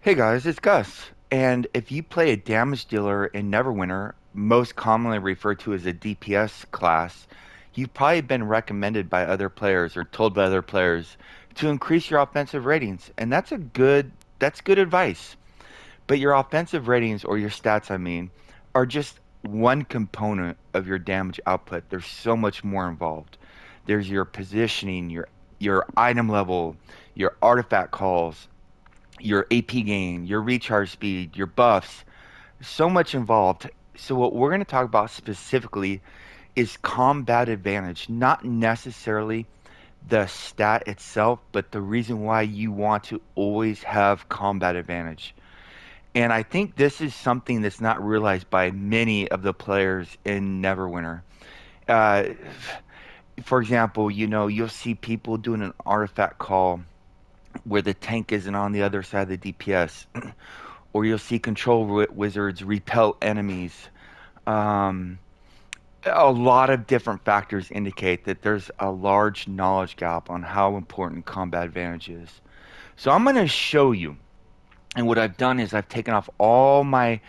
Hey guys, it's Gus. And if you play a damage dealer in Neverwinter, most commonly referred to as a DPS class, you've probably been recommended by other players or told by other players to increase your offensive ratings. And that's good advice. But your offensive ratings or your stats, I mean, are just one component of your damage output. There's so much more involved. There's your positioning, your item level, your artifact calls, your AP gain, your recharge speed, your buffs, so much involved. So what we're going to talk about specifically is combat advantage, not necessarily the stat itself, but the reason why you want to always have combat advantage. And I think this is something that's not realized by many of the players in Neverwinter. Uh, for example, you'll see people doing an artifact call where the tank isn't on the other side of the DPS. Or you'll see wizards repel enemies. Um, a lot of different factors indicate that there's a large knowledge gap on how important combat advantage is. So I'm going to show you. And what I've done is I've taken off all my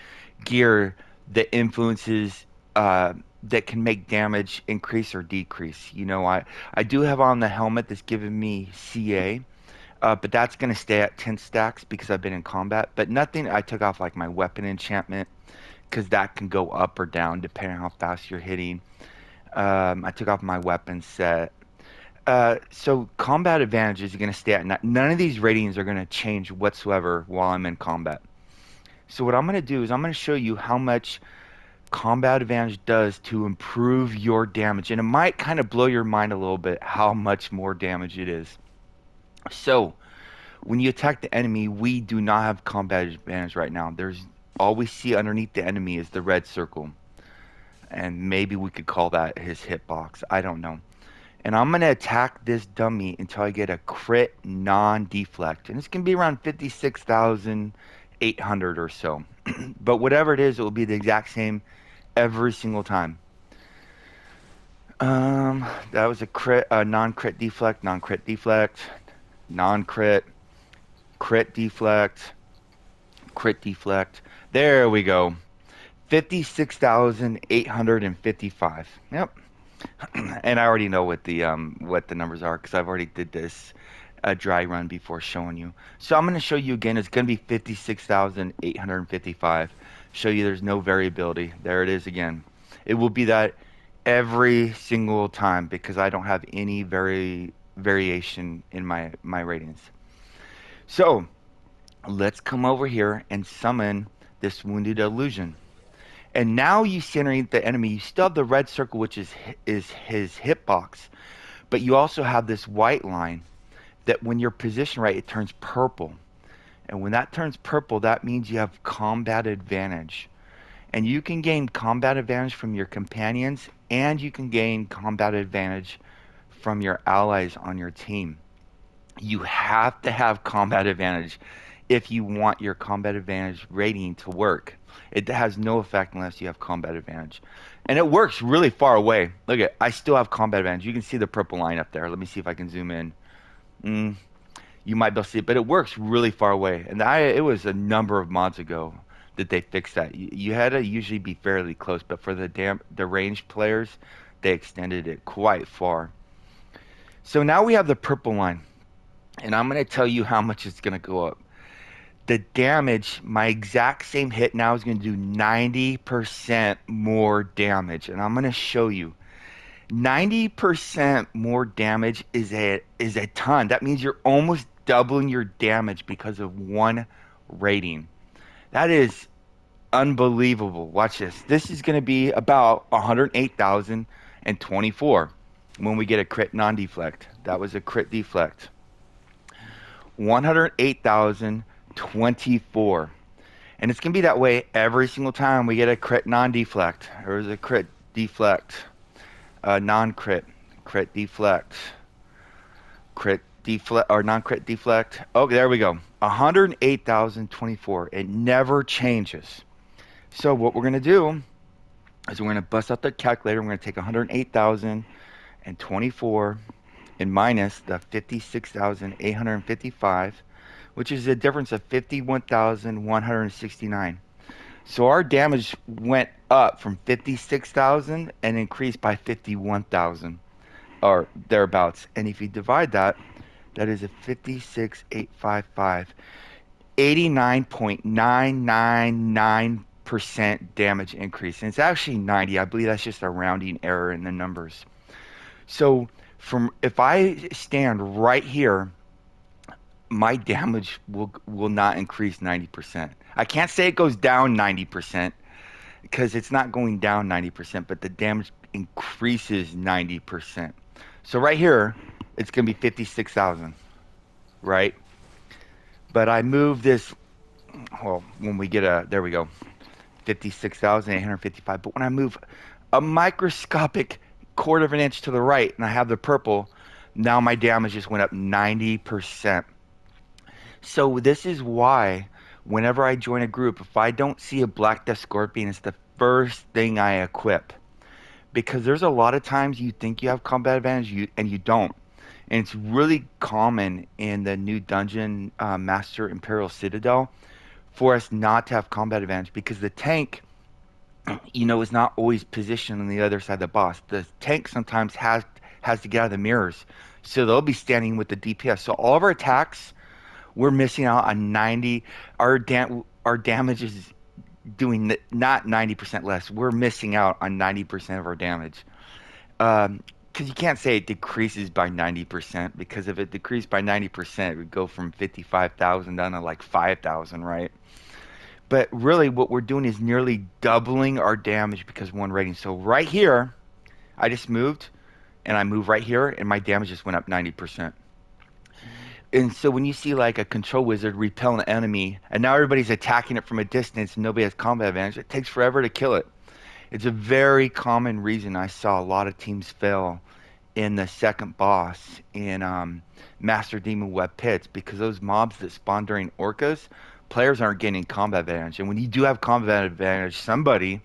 gear that influences that can make damage increase or decrease. I do have on the helmet that's giving me CA. But that's going to stay at 10 stacks because I've been in combat. But nothing, I took off like my weapon enchantment because that can go up or down depending on how fast you're hitting. I took off my weapon set. So combat advantages are going to stay at none of these ratings are going to change whatsoever while I'm in combat. So what I'm going to do is I'm going to show you how much combat advantage does to improve your damage. And it might kind of blow your mind a little bit how much more damage it is. So when you attack the enemy, we do not have combat advantage right now. There's all we see underneath the enemy is the red circle. And maybe we could call that his hitbox. I don't know. And I'm going to attack this dummy until I get a crit non-deflect. And it's going to be around 56,800 or so. But whatever it is, it will be the exact same every single time. That was a crit, non-crit deflect, non-crit deflect, non-crit, crit deflect, crit deflect. There we go. 56,855. Yep. And I already know what the numbers are because I've already did this dry run before showing you. So I'm going to show you again. It's going to be 56,855. Show you there's no variability. There it is again. It will be that every single time because I don't have any variation in my ratings. So let's come over here and summon this wounded illusion. And now you see underneath the enemy, you still have the red circle, which is his hitbox, but you also have this white line that when you're positioned right, it turns purple. And when that turns purple, that means you have combat advantage. And you can gain combat advantage from your companions, and you can gain combat advantage from your allies on your team. You have to have combat advantage if you want your combat advantage rating to work. It has no effect unless you have combat advantage. And it works really far away. Look at, I still have combat advantage. You can see the purple line up there. Let me see if I can zoom in. Mm, you might be able to see it, but it works really far away. And it was a number of mods ago that they fixed that. You had to usually be fairly close, but for the ranged players, they extended it quite far. So now we have the purple line, and I'm going to tell you how much it's going to go up. The damage, my exact same hit now is going to do 90% more damage. And I'm going to show you. 90% more damage is a ton. That means you're almost doubling your damage because of one rating. That is unbelievable. Watch this. This is going to be about 108,024 when we get a crit non-deflect. That was a crit deflect. 108,024. And it's going to be that way every single time we get a crit non-deflect. There's a crit deflect, non-crit, crit deflect, crit deflect, or non-crit deflect. Oh, there we go. 108,024. It never changes. So what we're going to do is we're going to bust out the calculator. We're going to take 108,024 and minus the 56,855, which is a difference of 51,169. So our damage went up from 56,000 and increased by 51,000 or thereabouts. And if you divide that, that is a 56,855, 89.999% damage increase. And it's actually 90. I believe that's just a rounding error in the numbers. So from if I stand right here, my damage will not increase 90%. I can't say it goes down 90% because it's not going down 90%, but the damage increases 90%. So right here, it's going to be 56,000, right? But I move this, well, when we get there we go, 56,855. But when I move a microscopic quarter of an inch to the right and I have the purple, now my damage just went up 90%. So this is why whenever I join a group, if I don't see a Black Death Scorpion, it's the first thing I equip. Because there's a lot of times you think you have combat advantage and you don't. And it's really common in the new dungeon Master Imperial Citadel for us not to have combat advantage because the tank, is not always positioned on the other side of the boss. The tank sometimes has to get out of the mirrors. So they'll be standing with the DPS. So all of our attacks, we're missing out on 90. Our damage is doing not 90% less. We're missing out on 90% of our damage. Because you can't say it decreases by 90% because if it decreased by 90%, it would go from 55,000 down to like 5,000, right? But really, what we're doing is nearly doubling our damage because one rating. So right here, I just moved and I move right here and my damage just went up 90%. And so when you see like a control wizard repel an enemy and now everybody's attacking it from a distance and nobody has combat advantage, it takes forever to kill it. It's a very common reason I saw a lot of teams fail in the second boss in Master Demon Web Pits because those mobs that spawn during orcas, players aren't getting combat advantage. And when you do have combat advantage, somebody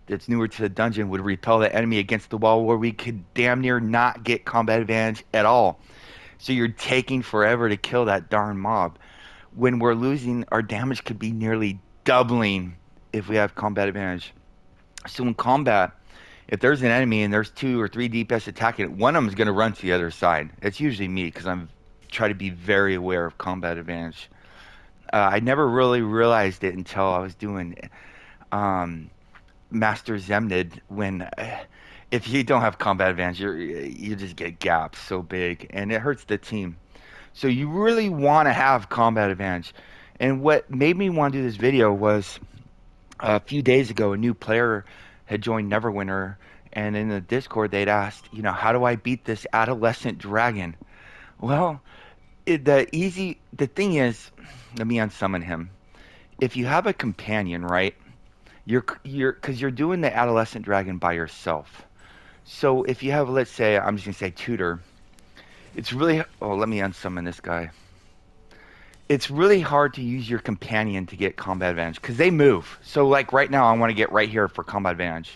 that's newer to the dungeon would repel the enemy against the wall where we could damn near not get combat advantage at all. So you're taking forever to kill that darn mob. When we're losing, our damage could be nearly doubling if we have combat advantage. So in combat, if there's an enemy and there's 2 or 3 DPS attacking it, one of them is going to run to the other side. It's usually me because I'm try to be very aware of combat advantage. I never really realized it until I was doing um, Master Zemnid when if you don't have combat advantage, you just get gaps so big and it hurts the team. So you really want to have combat advantage. And what made me want to do this video was a few days ago, a new player had joined Neverwinter, and in the Discord, they'd asked, how do I beat this adolescent dragon? Well, the thing is, let me unsummon him. If you have a companion, right, because you're doing the adolescent dragon by yourself. So if you have, let's say, I'm just gonna say tutor, it's really, oh, let me unsummon this guy. It's really hard to use your companion to get combat advantage because they move. So like right now, I want to get right here for combat advantage.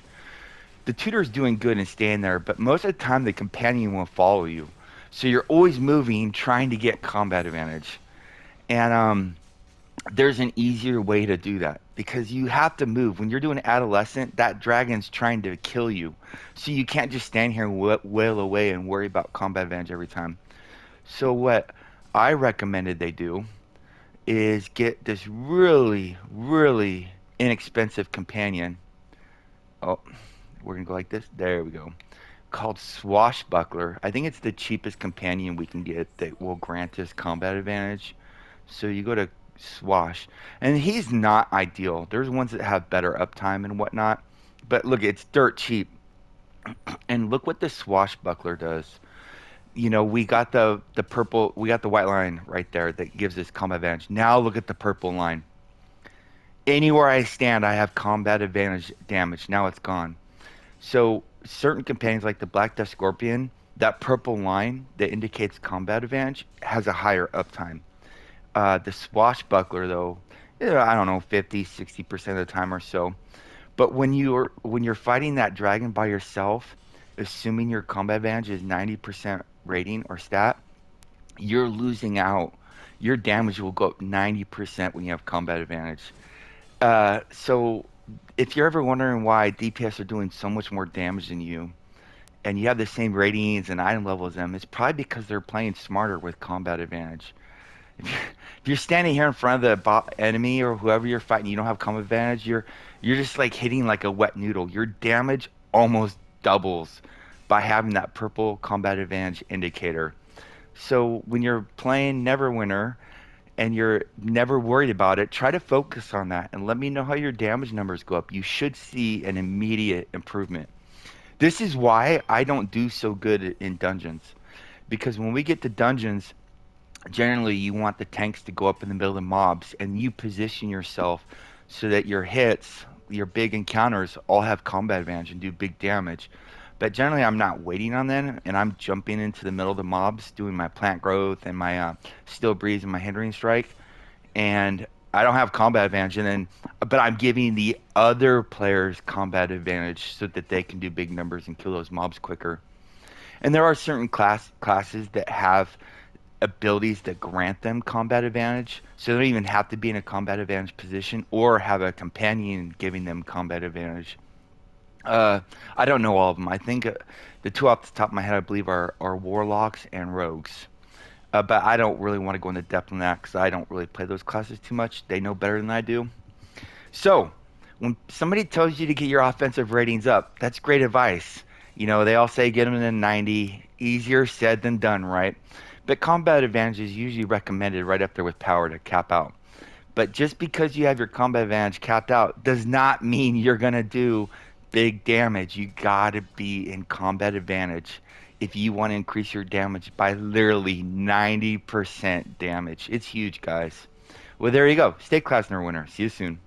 The tutor's doing good and staying there, but most of the time the companion will follow you. So you're always moving, trying to get combat advantage. And there's an easier way to do that because you have to move. When you're doing adolescent, that dragon's trying to kill you. So you can't just stand here and wail away and worry about combat advantage every time. So what I recommended they do is get this really, really inexpensive companion. Oh, we're gonna go like this. There we go. Called Swashbuckler. I think it's the cheapest companion we can get that will grant us combat advantage. So you go to Swash, and he's not ideal. There's ones that have better uptime and whatnot, but look, it's dirt cheap. And look what the Swashbuckler does. We got the purple, we got the white line right there that gives us combat advantage. Now look at the purple line. Anywhere I stand, I have combat advantage damage. Now it's gone. So certain companions like the Black Death Scorpion, that purple line that indicates combat advantage has a higher uptime. The Swashbuckler though, I don't know, 50, 60% of the time or so. But when you're fighting that dragon by yourself, assuming your combat advantage is 90% rating or stat, you're losing out. your damage will go up 90% when you have combat advantage. So if you're ever wondering why DPS are doing so much more damage than you, and you have the same ratings and item level as them, it's probably because they're playing smarter with combat advantage. If you're standing here in front of the enemy or whoever you're fighting, you don't have combat advantage. You're just like hitting like a wet noodle. Your damage almost doubles by having that purple combat advantage indicator. So when you're playing Neverwinter and you're never worried about it, try to focus on that and let me know how your damage numbers go up. You should see an immediate improvement. This is why I don't do so good in dungeons. Because when we get to dungeons, generally you want the tanks to go up in the middle of the mobs and you position yourself so that your hits, your big encounters all have combat advantage and do big damage. But generally I'm not waiting on them and I'm jumping into the middle of the mobs doing my plant growth and my still breeze and my hindering strike and I don't have combat advantage and then but I'm giving the other players combat advantage so that they can do big numbers and kill those mobs quicker. And there are certain classes that have abilities that grant them combat advantage. So they don't even have to be in a combat advantage position or have a companion giving them combat advantage. Uh, I don't know all of them. I think the two off the top of my head, I believe, are warlocks and rogues. But I don't really want to go into depth on that because I don't really play those classes too much. They know better than I do. So, when somebody tells you to get your offensive ratings up, that's great advice. You know, they all say get them in the 90. Easier said than done, right? But combat advantage is usually recommended right up there with power to cap out. But just because you have your combat advantage capped out does not mean you're going to do big damage. You got to be in combat advantage if you want to increase your damage by literally 90% damage. It's huge, guys. Well, there you go. Stay class winner. See you soon.